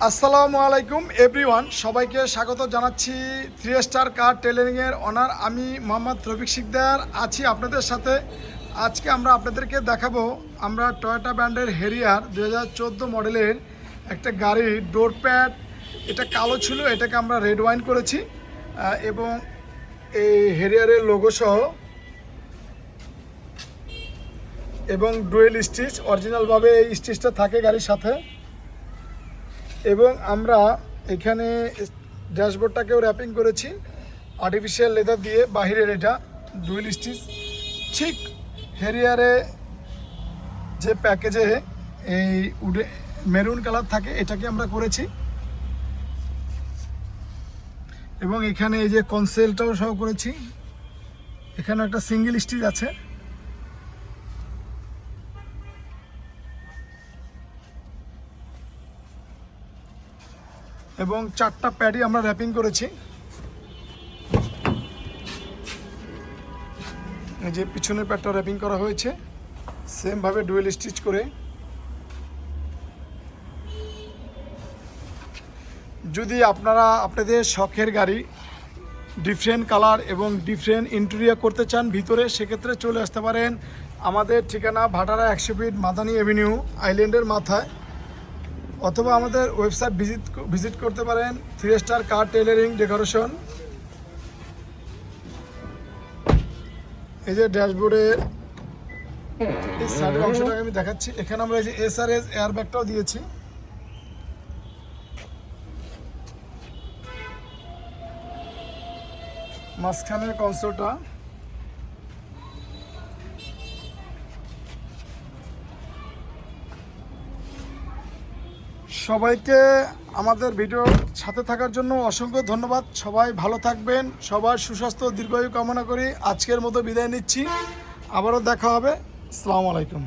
আসসালামু আলাইকুম এভরিওয়ান, সবাইকে স্বাগত জানাচ্ছি 3 স্টার কার টেলারিংয়ের অনার আমি মোহাম্মদ রফিক শিকদার আছি আপনাদের সাথে। আজকে আমরা আপনাদেরকে দেখাবো আমরা টয়োটা ব্র্যান্ডের হেরিয়ার 2014 মডেলের একটা গাড়ির ডোর প্যাড। এটা কালো ছিল, এটাকে আমরা রেড ওয়াইন করেছি এবং এই হেরিয়ারের লোগো সহ এবং ডুয়েল স্টিচ, অরিজিনালভাবে এই স্টিচটা থাকে গাড়ির সাথে। এবং আমরা এখানে ড্যাশবোর্ডটাকেও র্যাপিং করেছি আর্টিফিশিয়াল লেদার দিয়ে। বাহিরের এটা ডুয়েল স্টিচ, ঠিক হেরিয়ারে যে প্যাকেজে এই উডে মেরুন কালার থাকে এটাকে আমরা করেছি। এবং এখানে এই যে কনসেলটাও সহ করেছি। এখানে একটা সিঙ্গেল স্টিচ আছে। এবং 4টা প্যাডই আমরা র্যাপিং করেছি। এই যে পিছনের প্যাডটা র্যাপিং করা হয়েছে সেমভাবে ডুয়েল স্টিচ করে। যদি আপনারা আপনাদের শখের গাড়ি ডিফারেন্ট কালার এবং ডিফারেন্ট ইন্টেরিয়র করতে চান ভিতরে, সেক্ষেত্রে চলে আসতে পারেন। আমাদের ঠিকানা ভাটারা 100 ফিট মাদানী অ্যাভিনিউ আইল্যান্ডের মাথায়, অথবা আমাদের ওয়েবসাইট ভিজিট করতে পারেন 3 স্টার কার টেলারিং ডেকোরেশন। এই যে ড্যাশবোর্ডের এই সাইডের অংশটাকে আমি দেখাচ্ছি। এখানে আমরা এই যে SRS এয়ার ব্যাগটাও দিয়েছি। মাঝখানের কনসোলটা সবাইকে আমাদের ভিডিওর সাথে থাকার জন্য অসংখ্য ধন্যবাদ। সবাই ভালো থাকবেন, সবার সুস্বাস্থ্য দীর্ঘায়ু কামনা করি। আজকের মতো বিদায় নিচ্ছি, আবারও দেখা হবে। আসসালামু আলাইকুম।